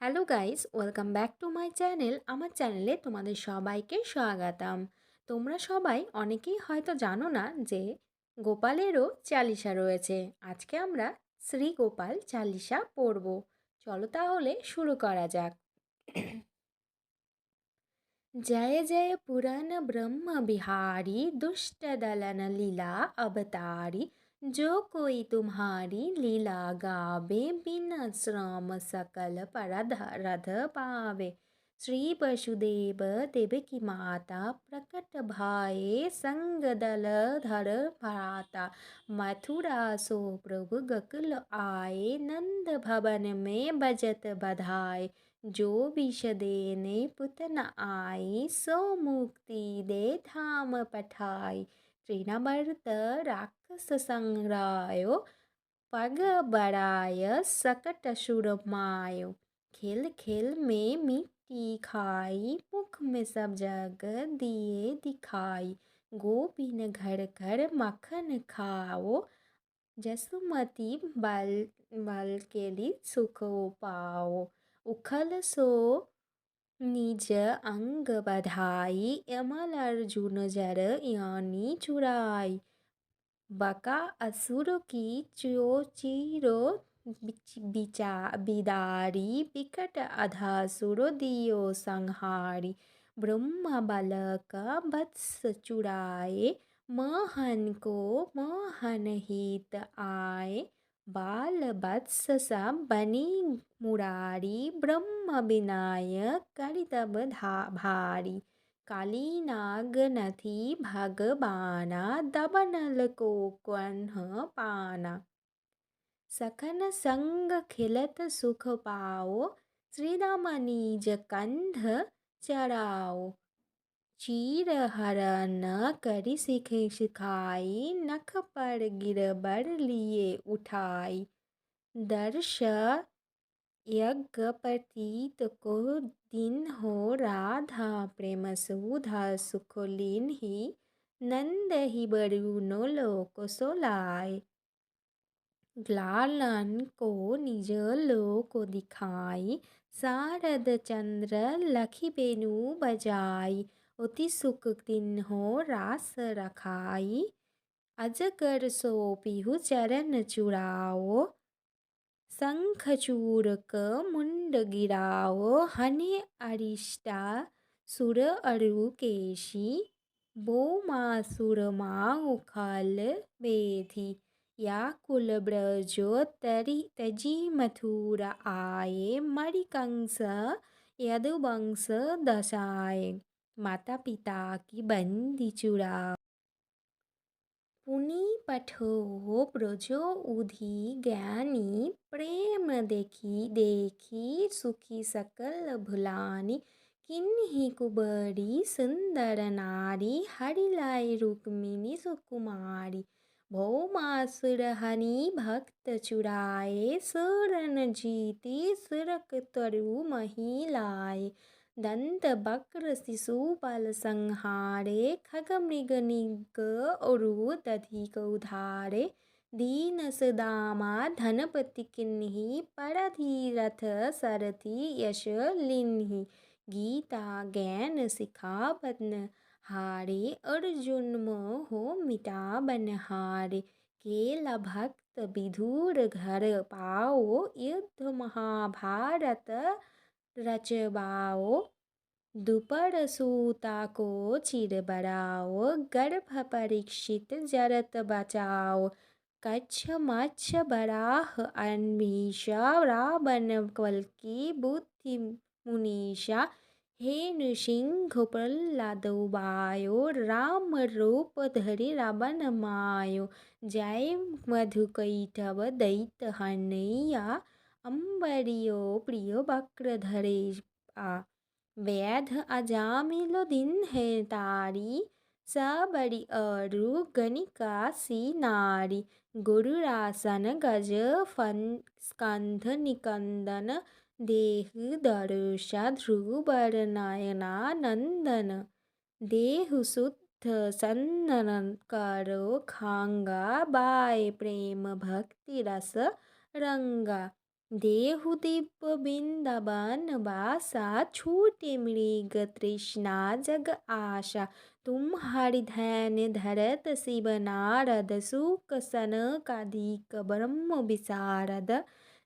Hello guys, welcome back to my channel. আমার চ্যানেলে তোমাদের সবাইকে স্বাগতম। তোমরা সবাই অনেকেই হয়তো জানো না যে গোপালেরও চালিসা রয়েছে। আজকে আমরা শ্রী গোপাল চালিসা পড়ব। চলো তাহলে শুরু করা যাক। जय जय पुरन ब्रह्म बिहारी दुष्ट दलन लीला अवतारी। जो कोई तुम्हारी लीला गावे बिन श्रम सकल परधरध पावे। श्री वसुदेव देवकी माता प्रकट भाए संग दल धर भराता। मथुरा सो प्रभु गकुल आए नंद भवन में बजत बधाए। जो विष देने पुत न आई सो मुक्ति दे धाम पठाई। तृणमर्त राक्षस संग्रायो पग बढ़ाय सकट सुर मायो। खेल खेल में मिट्टी खाई मुख में सब जग दिए दिखाई। गोपीन घर घर मक्खन खाओ जसुमती बल के लिए सुख पाओ। उखल सो निज अंग बधाई यमल अर्जुन जर यानी चुराई। बका असुर की चोचिरो बिचा बिदारी बिकट अधासुर दियो संहारी। ब्रह्म बालक वत्स चुराए मोहन को मोहन हित आए। बाल वत्स सब बनी मुरारी ब्रह्म विनायक करि तब भारी। काली नाग नथी भगवाना दबनल को कन्ह पाना। सखन संग खिलत सुख पाओ श्रीराम निज कंध चराओ। चीर हरण करि सिख सिखाई नख पर गिरबर लिए उठाई। दर्श यज्ञ पतित को दिन हो राधा प्रेम सुधा सुख लीन ही। नंद ही बरुनो लोक सोलाय। ग्लालन को निज लोक दिखाई शारद चंद्र लखी बेनु बजाई। अति सुख दिन हो रास रखाई अजगर सो पिहु चरण चुराओ। शंख चूरक मुंड गिराओ हने अरिष्टा सुर अरु केशी। बोमासुर माँ उखल बेधी या कुल ब्रजो तजी मथुरा आए। मणिकंस यदुवंश दशाए माता पिता की बंदी चुरा। पुनि पठो ब्रजो उधी ज्ञानी प्रेम देखी देखी सुखी सकल भुलानी। किन्ही कुबरी सुंदर नारी हरिलाई रुक्मिणी सुकुमारी। भौमासुर हनि भक्त चुराए सुरन जीती सुरक तरु महिलाए। दंत वक्र शिशुपाल संहारे खग मृग निग अरु दधिक उधारे। दीन सुदामा धनपति किन्ही परधीरथ सरथी यश लिन्ही। गीता ज्ञान सिखावन हारे अर्जुन मोह मिटावन हारे। केला भक्त विधुर घर पाओ युद्ध महाभारत रचवाओ। दुपर सूता को चिर बराओ गर्भ परीक्षित जरत बचाओ। कच्छ मच्छ बराह अन्मीषा रावण कल्कि बुद्धि मुनीषा। हे नृसिंह प्रहलाद उबायो राम रूप धरि रावण मायो। जय मधुकैटभ दैत हनैया अम्बरियो प्रिय वक्रधरे आ। वैध अजामिल दिन है तारी सबरी अरु गणिका सी नारी। गुरुरासन गज फन स्कंध निकंदन देह दरुषा ध्रुवर नयना नंदन। देहु शुद्ध सन्नन करो खांगा बाय प्रेम भक्ति रस रंगा। देहु दिव्य वृंदावन वासा छूटे मृग तृष्णा जग आशा। तुम्हारी ध्यान धरत शिव नारद सुख सनकादिक ब्रह्म विशारद।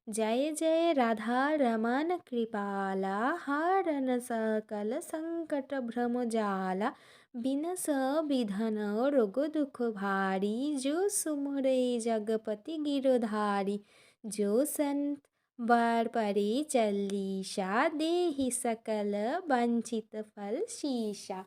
जय जय राधा रमन कृपाला हारन सकल संकट भ्रम जाला। बिनस विधन रोग दुख भारी जो सुमरे जगपति गिरधारी। जो संत বার পারে চাল্লিশা দেহি সকল বাঞ্ছিত ফল শীষা।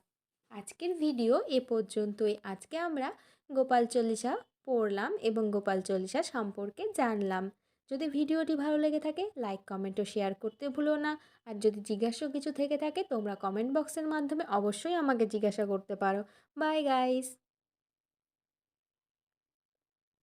আজকের ভিডিও এ পর্যন্তই। আজকে আমরা গোপাল চল্লিশা পড়লাম এবং গোপাল চল্লিশা সম্পর্কে জানলাম। যদি ভিডিওটি ভালো লেগে থাকে লাইক কমেন্ট ও শেয়ার করতে ভুলো না। আর যদি জিজ্ঞাসা কিছু থেকে থাকে তোমরা কমেন্ট বক্সের মাধ্যমে অবশ্যই আমাকে জিজ্ঞাসা করতে পারো। Bye guys.